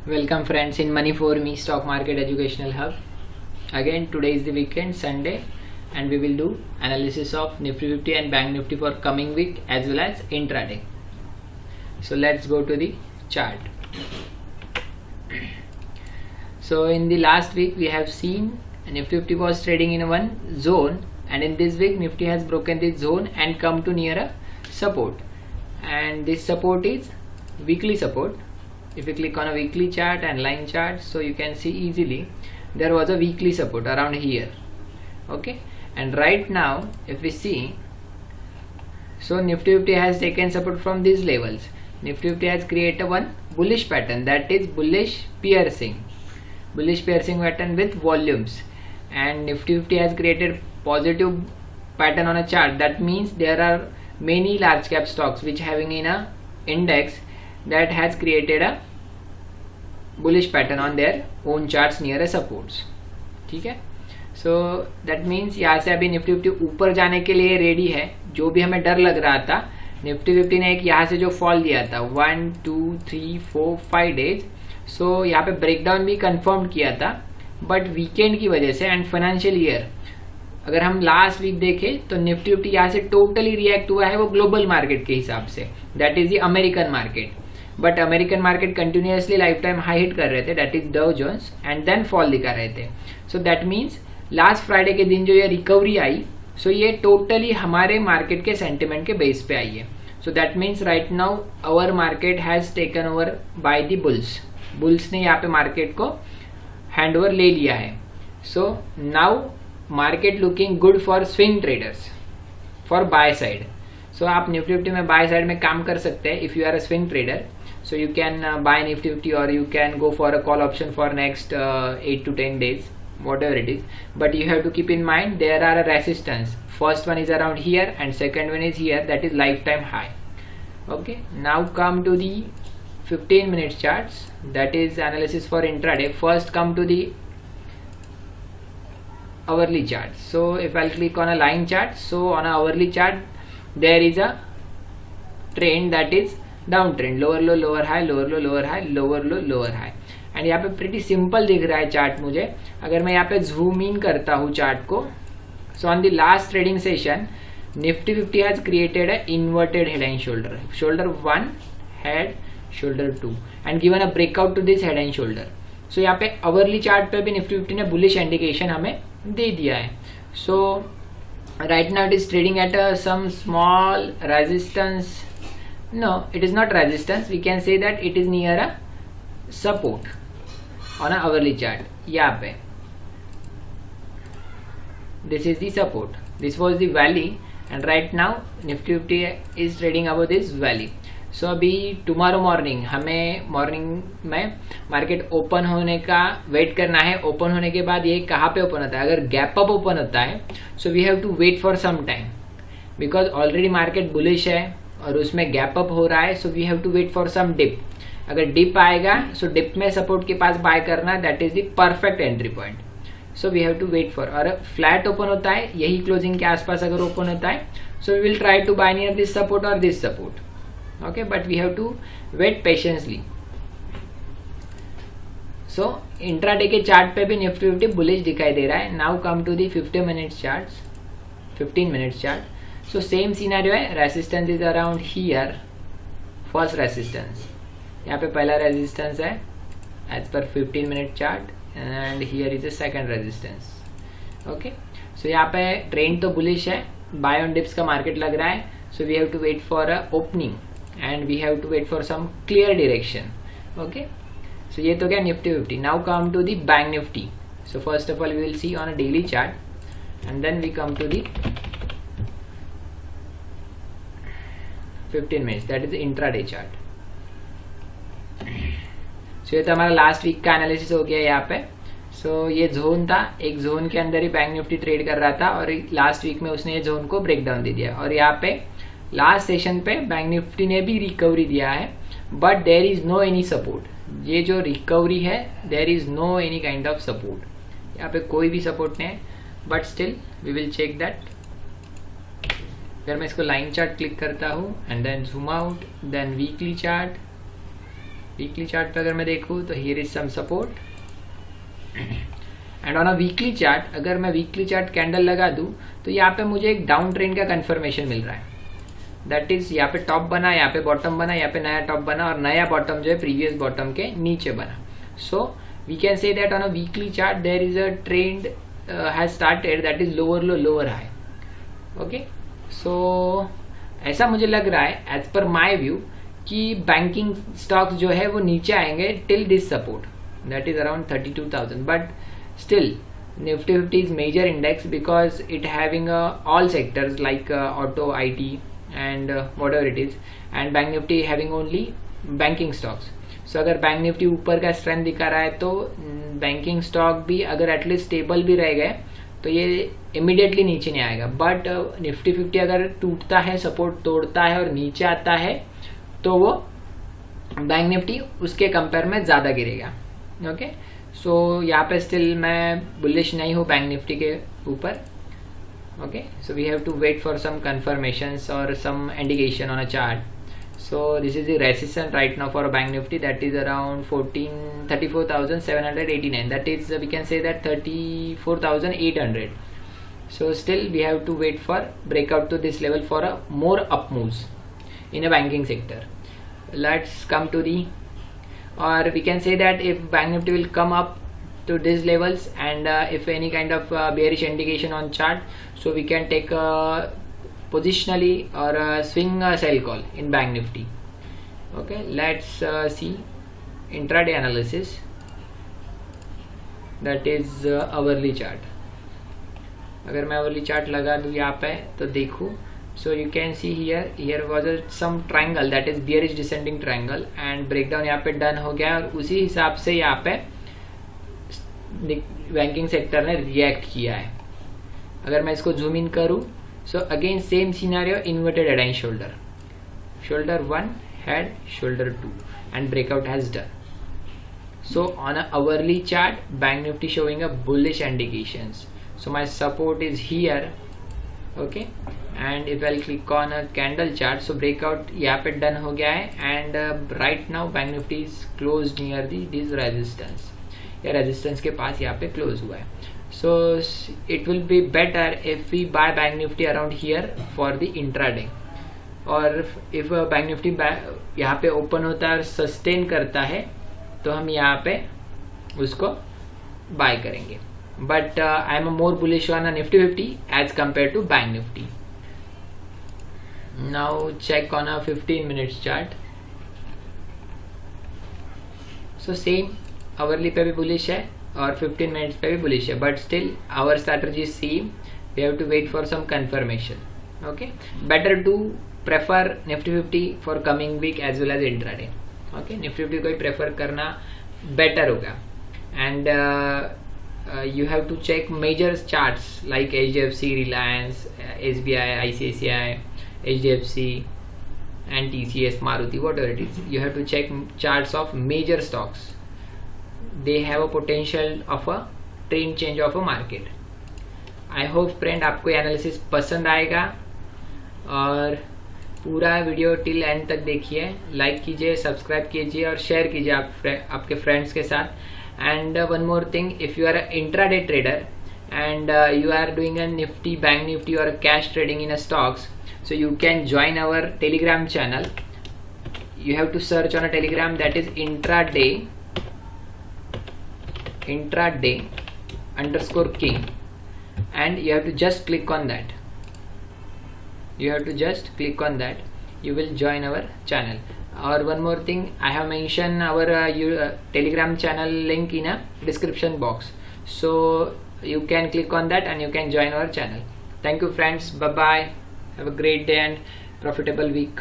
Welcome friends in Money for Me Stock Market Educational Hub. Again today is the weekend, Sunday, and we will do analysis of Nifty 50 and Bank Nifty for coming week as well as intraday. So let's go to the chart. So in the last week we have seen Nifty 50 was trading in one zone, and in this week Nifty has broken this zone and come to near a support, and this support is weekly support. If you click on a weekly chart and line chart, so you can see easily there was a weekly support around here. Okay, and right now if we see, so Nifty 50 has taken support from these levels. Nifty 50 has created one bullish pattern, that is bullish piercing pattern with volumes, and Nifty 50 has created positive pattern on a chart. That means there are many large cap stocks which having in a index that has created a bullish pattern on their own charts near a supports. ठीक है, so that means यहाँ से अभी Nifty 50 ऊपर जाने के लिए ready है. जो भी हमें डर लग रहा था, निफ्टी 50 ने एक यहाँ से जो फॉल दिया था 1 2 3 4 5 डेज, सो यहाँ पे ब्रेकडाउन भी कंफर्म किया था, बट वीकेंड की वजह से एंड फाइनेंशियल ईयर अगर हम लास्ट वीक देखें तो निफ्टी 50 यहाँ से टोटली रिएक्ट हुआ है वो ग्लोबल मार्केट के हिसाब से, that is the American market. But American market continuously lifetime high hit कर रहे थे, that is Dow Jones, and then fall दिखा रहे थे. So that means last Friday के दिन जो ये रिकवरी आई, सो ये टोटली हमारे मार्केट के सेंटिमेंट के बेस पे आई है. So that means right now our market has taken over by the bulls ने यहाँ पे मार्केट को हैंड ओवर ले लिया है. So now market looking good for swing traders for buy side. So आप निफ्टी 50 में बाय साइड में काम कर सकते हैं if you are a swing trader. So you can buy Nifty 50 or you can go for a call option for next 8 to 10 days, whatever it is. But you have to keep in mind there are a resistance. First one is around here and second one is here, that is lifetime high. Okay, now come to the 15 minutes charts, that is analysis for intraday. First come to the hourly chart. So if I'll click on a line chart, so on a hourly chart there is a trend, that is down trend, lower low lower high, lower low lower high, lower low lower high. And यहाँ पे pretty simple दिख रहा है chart मुझे. अगर मैं यहाँ पे जूम इन करता हूँ चार्ट को, so on the last trading session Nifty 50 has created a inverted head and shoulder, shoulder 1 head, shoulder 2, and given a breakout to this head and shoulder. So यहाँ पे अवरली चार्ट पे भी Nifty 50 ने bullish indication हमें दे दिया है. So right now it is trading at some small resistance. No, it is not resistance. We can say that it is near a support on a hourly chart. यहाँ पे this is the support. This was the valley, and right now Nifty 50 is trading above this valley. So अभी tomorrow morning हमें morning में market open होने का wait करना है. Open होने के बाद ये कहाँ पे ओपन होता है, अगर गैप अप ओपन होता है, so we have to wait for some time because already market bullish है और उसमें गैप अप हो रहा है. So we have to wait for some dip. अगर डिप आएगा, सो डिप में सपोर्ट के पास बाय करना, that is the perfect entry point. So we have to wait for. और फ्लैट ओपन होता है, यही क्लोजिंग के आसपास अगर ओपन होता है, so we will try to buy near this support और this support. Okay, but we have to wait patiently. So intraday के चार्ट पे भी निफ्टी 50 बुलिश दिखाई दे रहा है. Now come to the 15 minutes chart. So same scenario है, resistance is around here, first resistance, यहाँ पे पहला resistance है as per 15 minute chart, and here is the second resistance. Okay, so यहाँ पे ट्रेंड तो बुलिश है, buy on dips का मार्केट लग रहा है. So we have to wait for a opening and we have to wait for some clear direction. Okay, so ये तो क्या Nifty 50. Now come to the bank nifty. So first of all we will see on a daily chart, and then we come to the 15 minutes, that is the intraday chart. So ये तो हमारा last week का analysis हो गया यहाँ पे. सो ये zone था, एक जोन के अंदर ही बैंक निफ्टी ट्रेड कर रहा था, और लास्ट वीक में उसने ये जोन को ब्रेक डाउन दे दिया. और यहाँ पे लास्ट सेशन पे बैंक निफ्टी ने भी रिकवरी दिया है, but there is no any support. ये जो रिकवरी है, there is no any kind of support. यहाँ पे कोई भी सपोर्ट नहीं है, but still we will check that. फिर मैं इसको लाइन चार्ट क्लिक करता हूँ and then zoom out, then weekly chart, weekly chart पे अगर मैं देखूँ तो here is some support and on a weekly chart अगर मैं वीकली चार्ट कैंडल लगा दूँ तो यहाँ पे मुझे एक डाउन ट्रेंड का कंफर्मेशन मिल रहा है. दैट इज यहाँ पे टॉप बना, यहाँ पे बॉटम बना, यहाँ पे नया टॉप बना और नया बॉटम जो है प्रीवियस बॉटम के नीचे बना. So we can say that on a weekly chart there is a trend has started that is lower low lower high. Okay, so ऐसा मुझे लग रहा है एज पर माई व्यू कि बैंकिंग स्टॉक्स जो है वो नीचे आएंगे till this support that is around 32,000. But still Nifty 50 is major index because it having all sectors like auto, IT and whatever it is, and Bank Nifty having only banking stocks. So अगर Bank Nifty ऊपर का strength दिखा रहा है तो banking stock भी अगर at least stable भी रह गए तो ये इमिडिएटली नीचे नहीं आएगा. बट निफ्टी 50 अगर टूटता है, सपोर्ट तोड़ता है और नीचे आता है तो वो बैंक निफ्टी उसके कंपेयर में ज़्यादा गिरेगा. ओके, सो यहाँ पे स्टिल मैं बुलिश नहीं हूँ बैंक निफ्टी के ऊपर. Okay, so we have to wait for some confirmations और some indication on a chart. So this is the resistance right now for bank Nifty that is around 34,789. That is we can say that 34,800. So still we have to wait for breakout to this level for a more up moves in a banking sector. Let's come to the, or we can say that if Bank Nifty will come up to these levels and if any kind of bearish indication on chart, so we can take a positionally or a swing sell call in Bank Nifty. Okay, let's see intraday analysis, that is hourly chart. अगर मैं hourly chart लगा दूँ यहाँ पे तो देखूँ, so you can see here was some triangle that is bearish descending triangle and breakdown यहाँ पे डन हो गया और उसी हिसाब से यहाँ पे बैंकिंग सेक्टर ने रिएक्ट किया है. अगर मैं इसको जूम इन करूँ so again same scenario, inverted head and shoulder, shoulder 1 head, shoulder 2 and breakout has done. So on a hourly chart Bank Nifty showing a bullish indications. So my support is here. Okay, and if I'll click on a candle chart, so breakout यहाँ पे done हो गया है and right now Bank Nifty is closed near this resistance, या resistance के पास यहाँ पे close हुआ है. So it will be better if we buy Bank Nifty around here for the intraday, और if Bank Nifty यहाँ पे ओपन होता है और सस्टेन करता है तो हम यहाँ पे उसको बाय करेंगे. But I am more bullish on a Nifty 50 as compared to Bank Nifty. Now check on a 15 minutes chart. So same hourly पे भी bullish है और 15 minutes पे भी bullish है, but still our strategy is same. We have to wait for some confirmation. Okay, better to prefer Nifty 50 for coming week as well as intraday. Okay, Nifty 50 को ही prefer करना better होगा. And you have to check major charts like HDFC, Reliance, SBI, ICICI, HDFC and TCS, Maruti, whatever it is. You have to check charts of major stocks. They have a potential of a trend change of a market. I hope friend आपको ये analysis पसंद आएगा और पूरा video till and तक देखिए, like कीजिए, subscribe कीजिए और शेयर कीजिए आपके फ्रेंड्स के साथ. And one more thing, if you are an intraday trader and you are doing a Nifty, Bank Nifty or a cash trading in a stocks, so you can join our Telegram channel. You have to search on a Telegram, that is intraday _king, and you have to just click on that. You will join our channel. Or one more thing, I have mentioned our Telegram channel link in a description box, so you can click on that and you can join our channel. Thank you friends, bye bye, have a great day and profitable week.